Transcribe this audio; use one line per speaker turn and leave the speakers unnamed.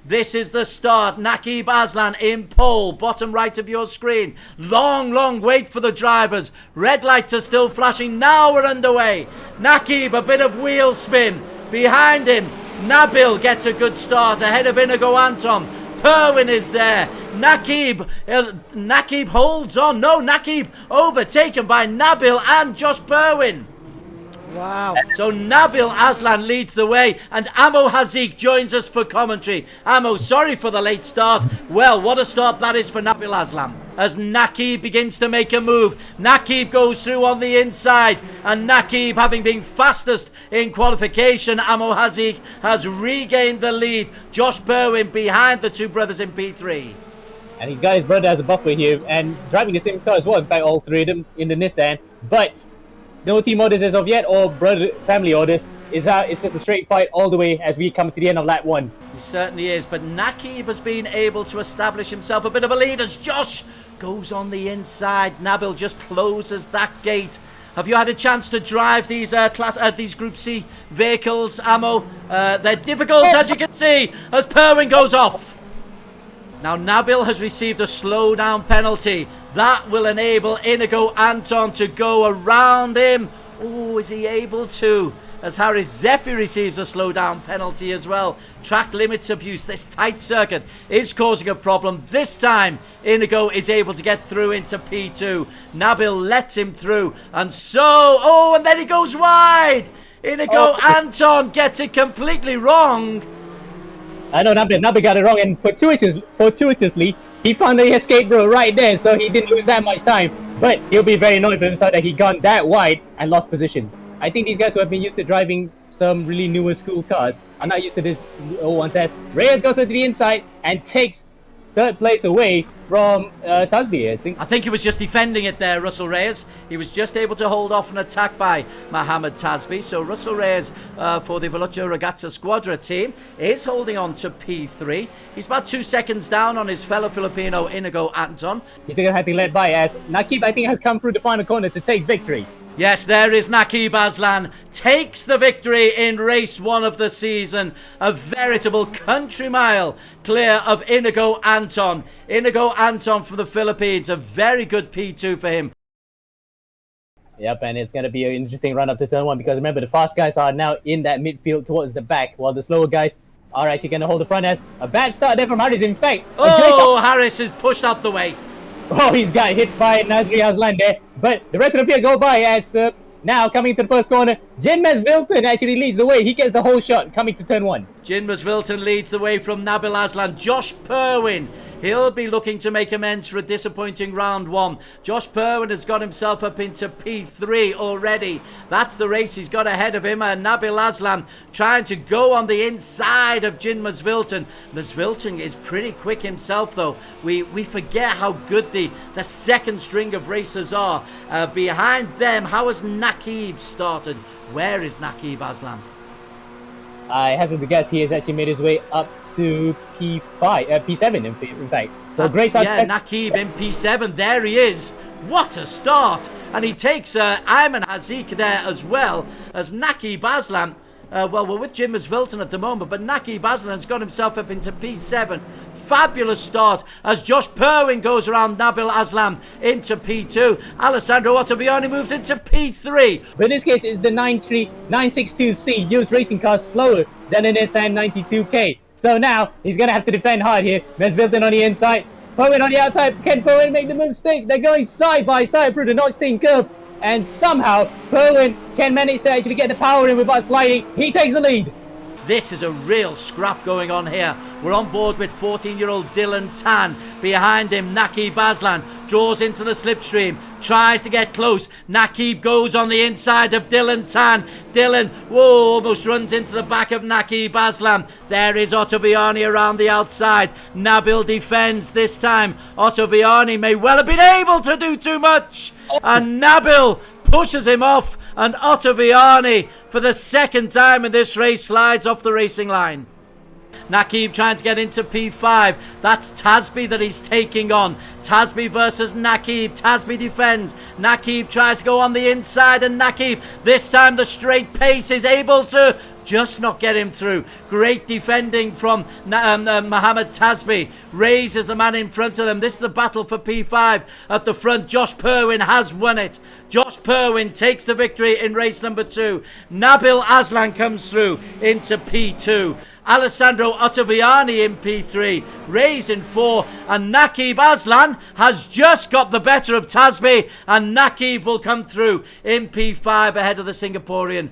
This is the start. Nakib Aslan in pole, bottom right of your screen. Long wait for the drivers. Red lights are still flashing. Now we're underway. Nakib, a bit of wheel spin. Behind him, Nabil gets a good start ahead of Inigo Anton. Perwin is there. Nakib holds on. No, Nakib overtaken by Nabil and Josh Perwin.
Wow.
So Nabil Aslan leads the way and Amo Hazik joins us for commentary. Amo, sorry for the late start. Well, what a start that is for Nabil Aslan. As Nakib begins to make a move, Nakib goes through on the inside, and Nakib, having been fastest in qualification, Amo Hazik has regained the lead. Josh Perwin behind the two brothers in P3.
And he's got his brother as a buffer here and driving the same car as well. In fact, all three of them in the Nissan. But no team orders as of yet, or family orders. It's just a straight fight all the way as we come to the end of lap 1.
He certainly is, but Nakib has been able to establish himself a bit of a lead as Josh goes on the inside. Nabil just closes that gate. Have you had a chance to drive these these Group C vehicles, Amo? They're difficult, as you can see, as Perwin goes off. Now Nabil has received a slowdown penalty. That will enable Inigo Anton to go around him. Oh, is he able to? As Harris Zephyr receives a slowdown penalty as well. Track limits abuse. This tight circuit is causing a problem. This time, Inigo is able to get through into P2. Nabil lets him through. And and then he goes wide. Inigo Anton gets it completely wrong.
I know Nabil got it wrong, and fortuitously, he found the escape route right there, so he didn't lose that much time. But he'll be very annoyed for himself that he gone that wide and lost position. I think these guys who have been used to driving some really newer school cars are not used to this old one. Says Reyes goes to the inside and takes third place away from Tasby, I think.
I think he was just defending it there, Russell Reyes. He was just able to hold off an attack by Mohamed Tasby. So Russell Reyes for the Velocio Ragazza Squadra team is holding on to P3. He's about 2 seconds down on his fellow Filipino Inigo Anton.
He's going to have to let by as Nakib, I think, has come through the final corner to take victory.
Yes, there is Nakib Aslan, takes the victory in race 1 of the season. A veritable country mile clear of Inigo Anton. Inigo Anton from the Philippines, a very good P2 for him.
Yep, and it's going to be an interesting run up to turn 1 because remember, the fast guys are now in that midfield towards the back, while the slower guys are actually going to hold the front as a bad start there from Harris. In fact,
Harris is pushed out the way.
Oh, he's got hit by Nasri Aslan there. But the rest of the field go by as now coming to the first corner. Jinmez Wilton actually leads the way. He gets the whole shot coming to turn 1.
Jinmez Wilton leads the way from Nabil Aslan. Josh Perwin, he'll be looking to make amends for a disappointing round 1. Josh Perwin has got himself up into P3 already. That's the race he's got ahead of him. And Nabil Aslan trying to go on the inside of Jinmez Wilton. Wilton is pretty quick himself, though. We forget how good the second string of racers are. Behind them, how has Nakib started? Where is Nakib Aslan?
I hazard to guess he has actually made his way up to P7 in fact. So great start.
Yeah, Nakib in P7. There he is. What a start! And he takes Ayman Hazik there as well as Nakib Aslan. Well, we're with Jinmez Wilton at the moment, but Nakib Aslan's got himself up into P7. Fabulous start as Josh Perwin goes around Nabil Aslan into P2. Alessandro Ottaviani moves into P3.
But in this case, it's the 962C used racing car slower than an Nissan 92K. So now he's going to have to defend hard here. Jinmez Wilton on the inside, Perwin on the outside. Can Perwin make the mistake? They're going side by side through the Notchstein curve. And somehow, Perwin can manage to actually get the power in without sliding. He takes the lead.
This is a real scrap going on here. We're on board with 14-year-old Dylan Tan. Behind him, Nakib Aslan draws into the slipstream, tries to get close. Nakib goes on the inside of Dylan Tan. Dylan, almost runs into the back of Nakib Aslan. There is Ottaviani around the outside. Nabil defends this time. Ottaviani may well have been able to do too much. And Nabil pushes him off, and Ottaviani, for the second time in this race, slides off the racing line. Nakib trying to get into P5. That's Tasby that he's taking on. Tasby versus Nakib. Tasby defends. Nakib tries to go on the inside, and Nakib, this time the straight pace, is able to just not get him through. Great defending from Mohammed Tasbi. Reyes is the man in front of them. This is the battle for P5 at the front. Josh Perwin has won it. Josh Perwin takes the victory in race number 2. Nabil Aslan comes through into P2. Alessandro Ottaviani in P3, Reyes in 4, and Nakib Aslan has just got the better of Tasbi, and Nakib will come through in P5 ahead of the Singaporean.